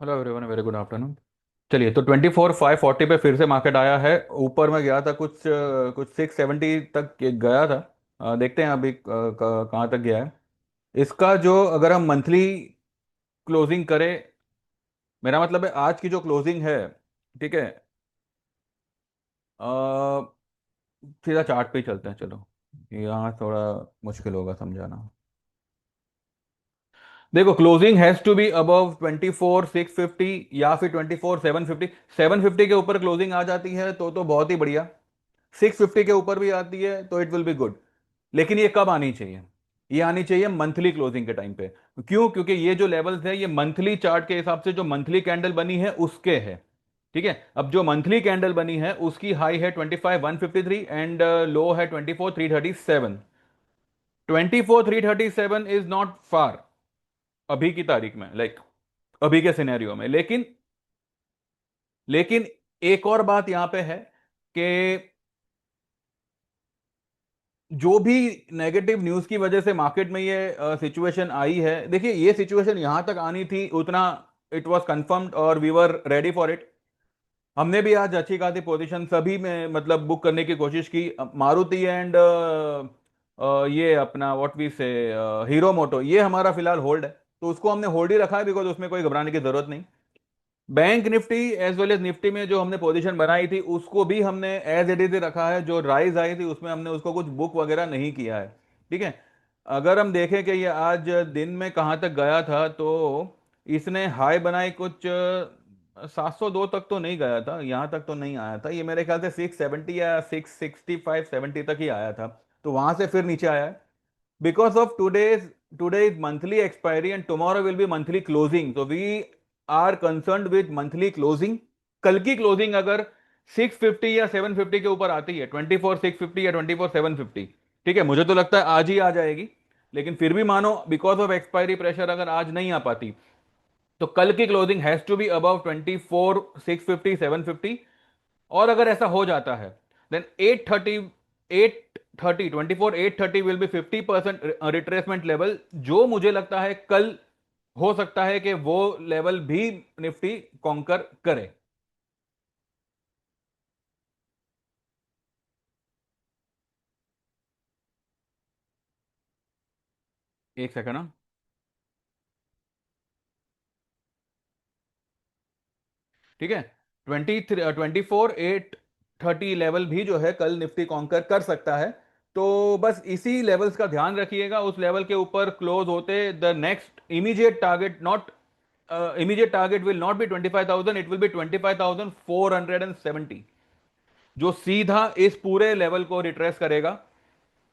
Hello everyone, very good afternoon. चलिए, तो 24,540 पे फिर से मार्केट आया है। ऊपर में गया था कुछ 670 तक गया था। देखते हैं अभी कहाँ तक गया है। इसका जो अगर हम मंथली क्लोजिंग करें, मेरा मतलब है आज की जो क्लोजिंग है, ठीक है। अ, सीधा चार्ट पे ही चलते हैं, चलो। यहाँ थोड़ा मुश्किल होगा समझाना। देखो, closing has to be above 24,650 या फिर 24,750। 750 के ऊपर क्लोजिंग आ जाती है तो बहुत ही बढ़िया। 650 के ऊपर भी आती है तो इट विल बी गुड। लेकिन ये कब आनी चाहिए? ये आनी चाहिए मंथली क्लोजिंग के टाइम पे। क्यों? क्योंकि ये जो लेवल्स है ये मंथली चार्ट के हिसाब से जो मंथली कैंडल बनी है उसके है। ठीक है, अब जो मंथली कैंडल बनी है उसकी हाई है 25,153 एंड लो है 24,337। 24,337 इज नॉट फार अभी की तारीख में, लाइक अभी के सिनेरियो में। लेकिन एक और बात यहां पे है कि जो भी नेगेटिव न्यूज की वजह से मार्केट में ये सिचुएशन आई है, देखिए ये सिचुएशन यहां तक आनी थी उतना, इट वाज कंफर्म्ड और we were ready for it. हमने भी आज अच्छी खासी पोजीशन सभी में मतलब बुक करने की कोशिश की। मारुति एंड ये अपना व्हाट वी से हीरो मोटो, ये हमारा फिलहाल होल्ड है। तो उसको हमने होल्ड ही रखा है बिकॉज उसमें कोई घबराने की जरूरत नहीं। Bank Nifty as well as Nifty में जो हमने पोजीशन बनाई थी उसको भी हमने एज इट इज रखा है। जो राइज आई थी उसमें हमने उसको कुछ बुक वगैरह नहीं किया है। ठीक है। अगर हम देखें कि ये आज दिन में कहां तक गया था, तो इसने हाई बनाई कुछ 702 तक तो नहीं गया था, यहां तक तो नहीं आया था। ये मेरे ख्याल से 670 या 665-70 तक ही आया था। तो वहां से फिर नीचे आया है because of today's monthly expiry and tomorrow will be monthly closing, so we are concerned with monthly closing। कल की क्लोजिंग अगर 650 या 750 के ऊपर आती है, 24,650 या 24,750, ठीक है, मुझे तो लगता है आज ही आ जाएगी। लेकिन फिर भी मानो बिकॉज ऑफ एक्सपायरी प्रेशर अगर आज नहीं आ पाती, तो कल की closing has to be above 24,650-750। और अगर ऐसा हो जाता है then 830 will be 50% retracement level, जो मुझे लगता है कल हो सकता है कि वो लेवल भी निफ्टी कॉन्कर करे। एक सेकंड ना। ठीक है, 24,830 लेवल भी जो है कल निफ्टी कॉन्कर कर सकता है। तो बस इसी लेवल्स का ध्यान रखिएगा। उस लेवल के ऊपर क्लोज होते the next immediate target not immediate target will not be 25,000, it will be 25,470, जो सीधा इस पूरे लेवल को रिट्रेस करेगा।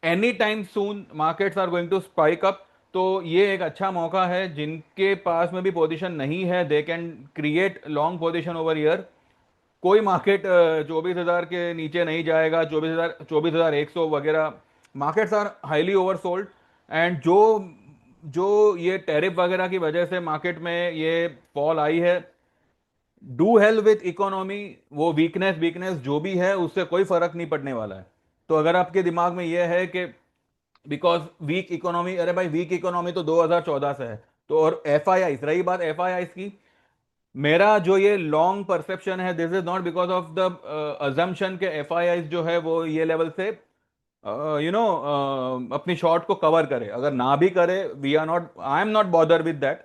Any time soon markets are going to spike up. तो ये एक अच्छा मौका है, जिनके पास में भी पोजीशन नहीं है they can create long position over here. कोई मार्केट 24,000 के नीचे नहीं जाएगा। 24,100 वगैरह markets are highly oversold. And जो जो ये टैरिफ वगैरह की वजह से मार्केट में ये फॉल आई है, डू हेल विथ इकोनॉमी। वो वीकनेस वीकनेस जो भी है उससे कोई फर्क नहीं पड़ने वाला है। तो अगर आपके दिमाग में ये है कि बिकॉज वीक इकोनॉमी, अरे भाई वीक इकोनॉमी तो 2014 से है। तो और एफ आई आई, रही बात एफ आई आई की, मेरा जो ये लॉन्ग परसेप्शन है, this is not because of the assumption के एफ आई आई जो है वो ये लेवल से अपनी शॉर्ट को कवर करे। अगर ना भी करे, we are not, I am not bother with that.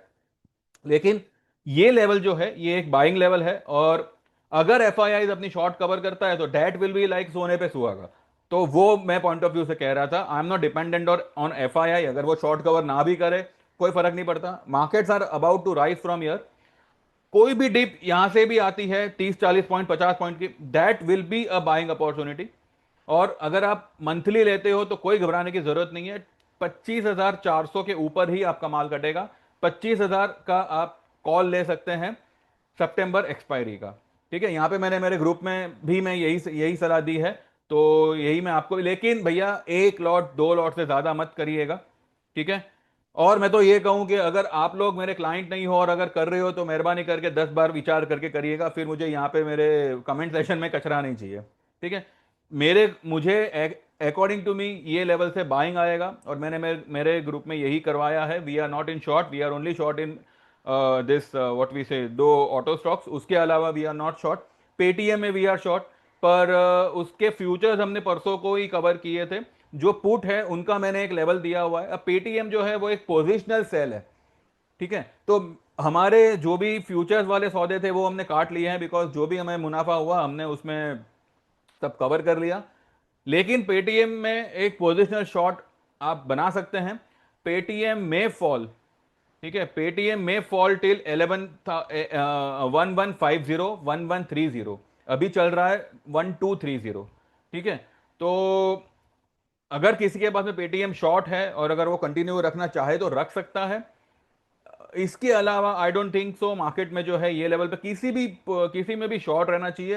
लेकिन ये लेवल जो है ये एक बाइंग लेवल है। और अगर एफ आई आई अपनी शॉर्ट कवर करता है तो डेट विल बी लाइक सोने पे सुहागा। तो वो मैं पॉइंट ऑफ व्यू से कह रहा था, I am not dependent on F I I. अगर वो शॉर्ट कवर ना भी करे कोई फर्क नहीं पड़ता। Markets are about to rise from here. कोई भी डिप यहां से भी आती है 30-40 पॉइंट 50 पॉइंट की, that will be a buying opportunity. और अगर आप मंथली लेते हो तो कोई घबराने की जरूरत नहीं है। 25,400 के ऊपर ही आपका माल कटेगा। 25,000 का आप कॉल ले सकते हैं सितंबर एक्सपायरी का। ठीक है, यहां पे मैंने मेरे ग्रुप में भी मैं यही यही सलाह दी है। तो यही मैं आपको, लेकिन भैया एक लॉट दो लॉट से ज्यादा मत करिएगा। ठीक है। और मैं तो ये कहूं कि अगर आप लोग मेरे क्लाइंट नहीं हो और अगर कर रहे हो तो मेहरबानी करके 10 बार विचार करके करिएगा। फिर मुझे यहाँ पे मेरे कमेंट सेशन में कचरा नहीं चाहिए। ठीक है। मुझे अकॉर्डिंग टू मी ये लेवल से बाइंग आएगा। और मैंने मेरे ग्रुप में यही करवाया है। We are not in short, we are only short in this what we say, दो ऑटो स्टॉक्स, उसके अलावा we are not short. Paytm में वी आर शॉर्ट, पर उसके फ्यूचर्स हमने परसों को ही कवर किए थे। जो पुट है उनका मैंने एक लेवल दिया हुआ है। अब पेटीएम जो है वो एक पोजिशनल सेल है, ठीक है। तो हमारे जो भी फ्यूचर्स वाले सौदे थे वो हमने काट लिए हैं, बिकॉज जो भी हमें मुनाफा हुआ हमने उसमें सब कवर कर लिया। लेकिन पेटीएम में एक पोजिशनल शॉट आप बना सकते हैं। पेटीएम में फॉल, ठीक है, पेटीएम में फॉल टिल 11 1150 1130, अभी चल रहा है 1230, ठीक है। तो अगर किसी के पास में पेटीएम शॉर्ट है और अगर वो कंटिन्यू रखना चाहे तो रख सकता है। इसके अलावा I don't think so market में जो है ये लेवल पे किसी में भी शॉर्ट रहना चाहिए,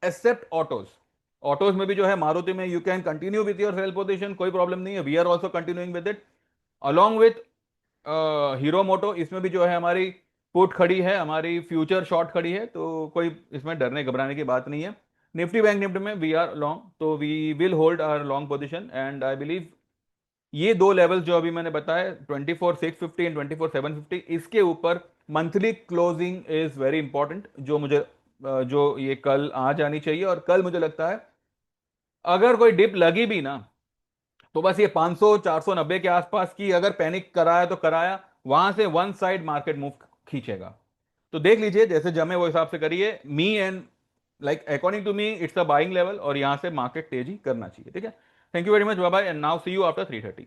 एक्सेप्ट ऑटोज। ऑटोज में भी जो है मारुति में you can continue with your sell position, कोई प्रॉब्लम नहीं है, we are also continuing with it along with Hero Moto. इसमें भी जो है हमारी पुट खड़ी है, हमारी फ्यूचर शॉर्ट खड़ी है, तो कोई इसमें डरने घबराने की बात नहीं है। निफ्टी बैंक निफ्टी में वी आर लॉन्ग, तो we will hold our long position, and I believe ये दो लेवल्स जो अभी मैंने बताया 24,650 एंड 24,750, इसके ऊपर monthly closing is very important, जो मुझे जो ये कल आ जानी चाहिए। और कल मुझे लगता है अगर कोई डिप लगी भी ना, तो बस ये 500 490 के आसपास की अगर पैनिक कराया तो कराया, वहां से वन साइड मार्केट मूव खींचेगा। तो देख लीजिए जैसे जमे वो हिसाब से करिए। Me and like according to me it's a buying level, और यहां से मार्केट तेजी करना चाहिए, ठीक है। Thank you very much, bye bye, and now see you after 3:30।